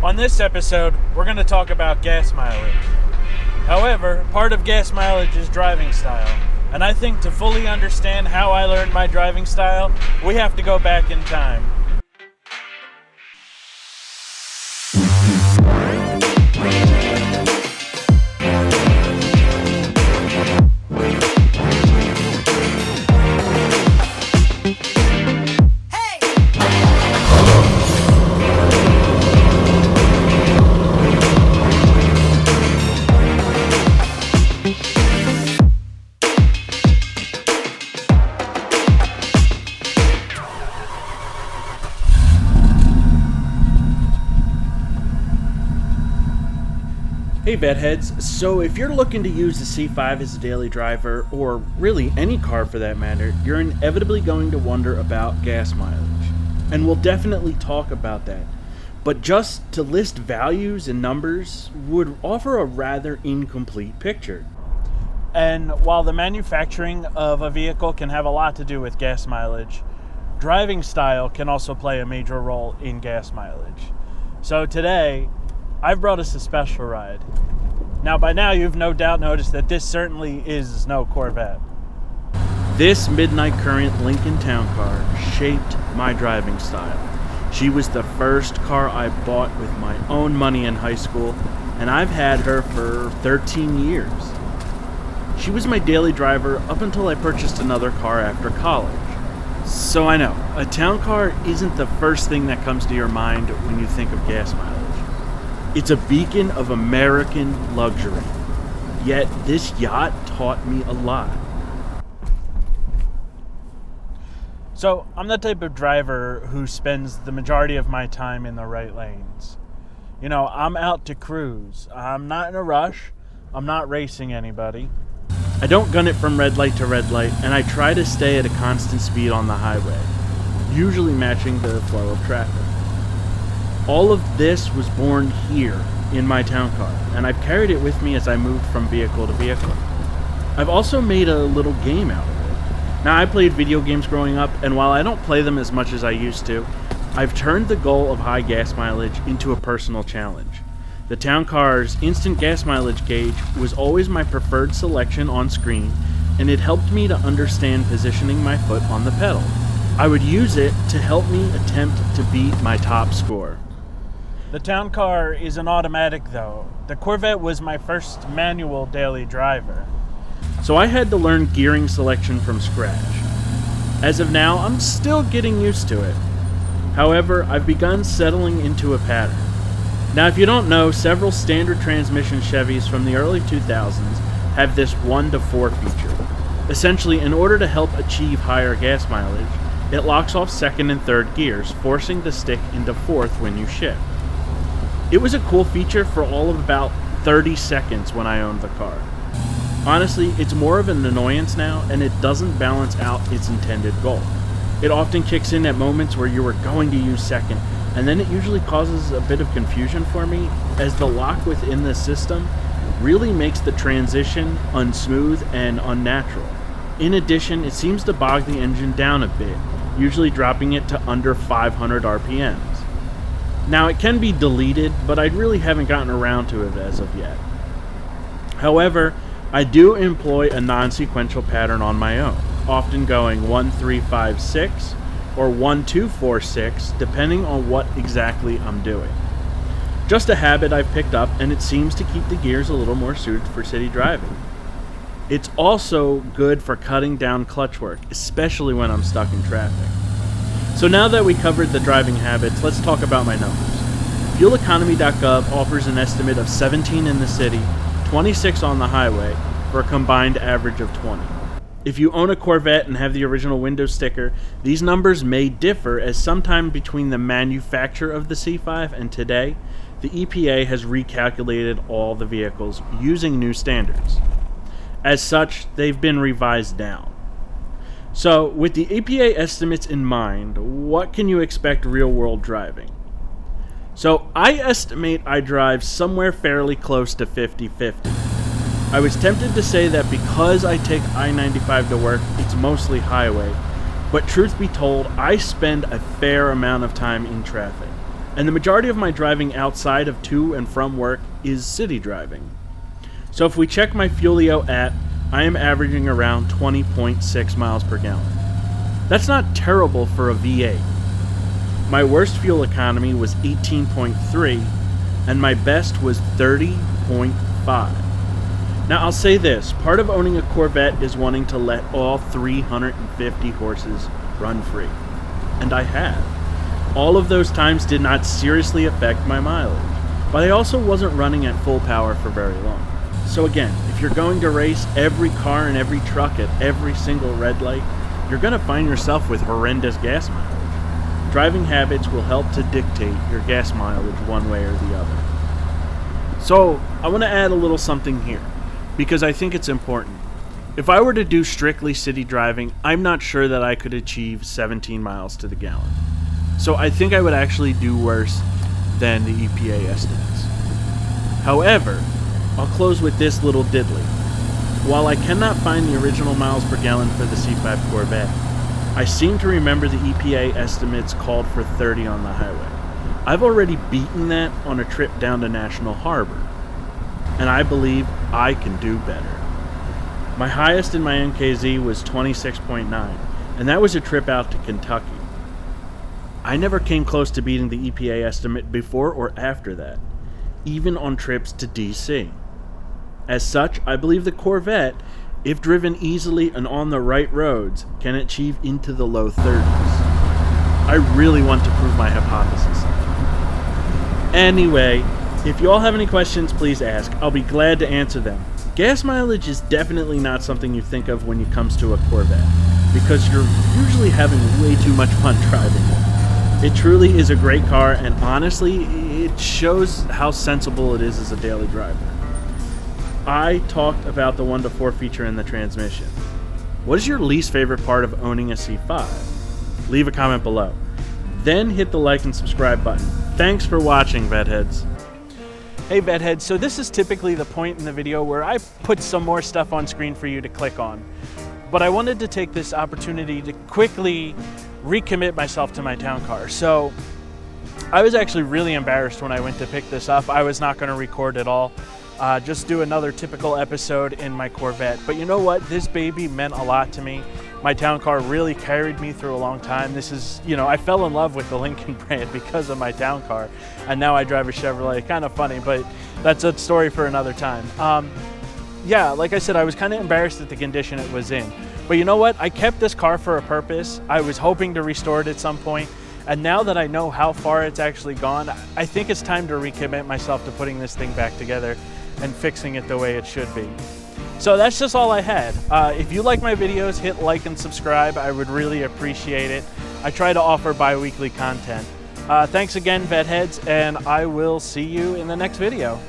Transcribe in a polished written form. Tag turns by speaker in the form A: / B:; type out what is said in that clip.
A: On this episode, we're going to talk about gas mileage. However, part of gas mileage is driving style, and I think to fully understand how I learned my driving style, we have to go back in time.
B: Hey Vetheads, so if you're looking to use the C5 as a daily driver, or really any car for that matter, you're inevitably going to wonder about gas mileage. And we'll definitely talk about that. But just to list values and numbers would offer a rather incomplete picture.
A: And while the manufacturing of a vehicle can have a lot to do with gas mileage, driving style can also play a major role in gas mileage. So today, I've brought us a special ride. Now, by now, you've no doubt noticed that this certainly is no Corvette.
B: This Midnight Current Lincoln Town Car shaped my driving style. She was the first car I bought with my own money in high school, and I've had her for 13 years. She was my daily driver up until I purchased another car after college. So I know, a town car isn't the first thing that comes to your mind when you think of gas mileage. It's a beacon of American luxury. Yet this yacht taught me a lot.
A: So I'm the type of driver who spends the majority of my time in the right lanes. You know, I'm out to cruise. I'm not in a rush. I'm not racing anybody.
B: I don't gun it from red light to red light, and I try to stay at a constant speed on the highway, usually matching the flow of traffic. All of this was born here in my town car, and I've carried it with me as I moved from vehicle to vehicle. I've also made a little game out of it. Now, I played video games growing up, and while I don't play them as much as I used to, I've turned the goal of high gas mileage into a personal challenge. The town car's instant gas mileage gauge was always my preferred selection on screen, and it helped me to understand positioning my foot on the pedal. I would use it to help me attempt to beat my top score.
A: The town car is an automatic though. The Corvette was my first manual daily driver.
B: So I had to learn gearing selection from scratch. As of now, I'm still getting used to it. However, I've begun settling into a pattern. Now, if you don't know, several standard transmission Chevys from the early 2000s have this 1-to-4 feature. Essentially, in order to help achieve higher gas mileage, it locks off second and third gears, forcing the stick into fourth when you shift. It was a cool feature for all of about 30 seconds when I owned the car. Honestly, it's more of an annoyance now, and it doesn't balance out its intended goal. It often kicks in at moments where you were going to use second, and then it usually causes a bit of confusion for me, as the lock within the system really makes the transition unsmooth and unnatural. In addition, it seems to bog the engine down a bit, usually dropping it to under 500 RPMs. Now, it can be deleted, but I really haven't gotten around to it as of yet. However, I do employ a non-sequential pattern on my own, often going 1-3-5-6 or 1-2-4-6, depending on what exactly I'm doing. Just a habit I've picked up, and it seems to keep the gears a little more suited for city driving. It's also good for cutting down clutch work, especially when I'm stuck in traffic. So now that we covered the driving habits, let's talk about my numbers. FuelEconomy.gov offers an estimate of 17 in the city, 26 on the highway, for a combined average of 20. If you own a Corvette and have the original window sticker, these numbers may differ, as sometime between the manufacture of the C5 and today, the EPA has recalculated all the vehicles using new standards. As such, they've been revised down. So, with the EPA estimates in mind, what can you expect real-world driving? So, I estimate I drive somewhere fairly close to 50-50. I was tempted to say that because I take I-95 to work, it's mostly highway, but truth be told, I spend a fair amount of time in traffic. And the majority of my driving outside of to and from work is city driving. So if we check my Fuelio app, I am averaging around 20.6 miles per gallon. That's not terrible for a V8. My worst fuel economy was 18.3, and my best was 30.5. Now I'll say this, part of owning a Corvette is wanting to let all 350 horses run free. And I have. All of those times did not seriously affect my mileage, but I also wasn't running at full power for very long. So again, if you're going to race every car and every truck at every single red light, you're going to find yourself with horrendous gas mileage. Driving habits will help to dictate your gas mileage one way or the other. So I want to add a little something here, because I think it's important. If I were to do strictly city driving, I'm not sure that I could achieve 17 miles to the gallon. So I think I would actually do worse than the EPA estimates. However, I'll close with this little diddly. While I cannot find the original miles per gallon for the C5 Corvette, I seem to remember the EPA estimates called for 30 on the highway. I've already beaten that on a trip down to National Harbor, and I believe I can do better. My highest in my NKZ was 26.9, and that was a trip out to Kentucky. I never came close to beating the EPA estimate before or after that, even on trips to DC. As such, I believe the Corvette, if driven easily and on the right roads, can achieve into the low 30s. I really want to prove my hypothesis. Anyway, if you all have any questions, please ask. I'll be glad to answer them. Gas mileage is definitely not something you think of when it comes to a Corvette, because you're usually having way too much fun driving it. It truly is a great car, and honestly, it shows how sensible it is as a daily driver. I talked about the 1-4 feature in the transmission. What is your least favorite part of owning a C5? Leave a comment below. Then hit the like and subscribe button. Thanks for watching, Vetheads.
A: Hey Vetheads, so this is typically the point in the video where I put some more stuff on screen for you to click on. But I wanted to take this opportunity to quickly recommit myself to my town car. So I was actually really embarrassed when I went to pick this up. I was not going to record at all. Just do another typical episode in my Corvette. But you know what? This baby meant a lot to me. My town car really carried me through a long time. This is, I fell in love with the Lincoln brand because of my town car. And now I drive a Chevrolet. Kind of funny, but that's a story for another time. Yeah, like I said, I was kind of embarrassed at the condition it was in. But you know what? I kept this car for a purpose. I was hoping to restore it at some point. And now that I know how far it's actually gone, I think it's time to recommit myself to putting this thing back together and fixing it the way it should be. So that's just all I had. If you like my videos, hit like and subscribe. I would really appreciate it. I try to offer bi-weekly content. Thanks again, Vetheads, and I will see you in the next video.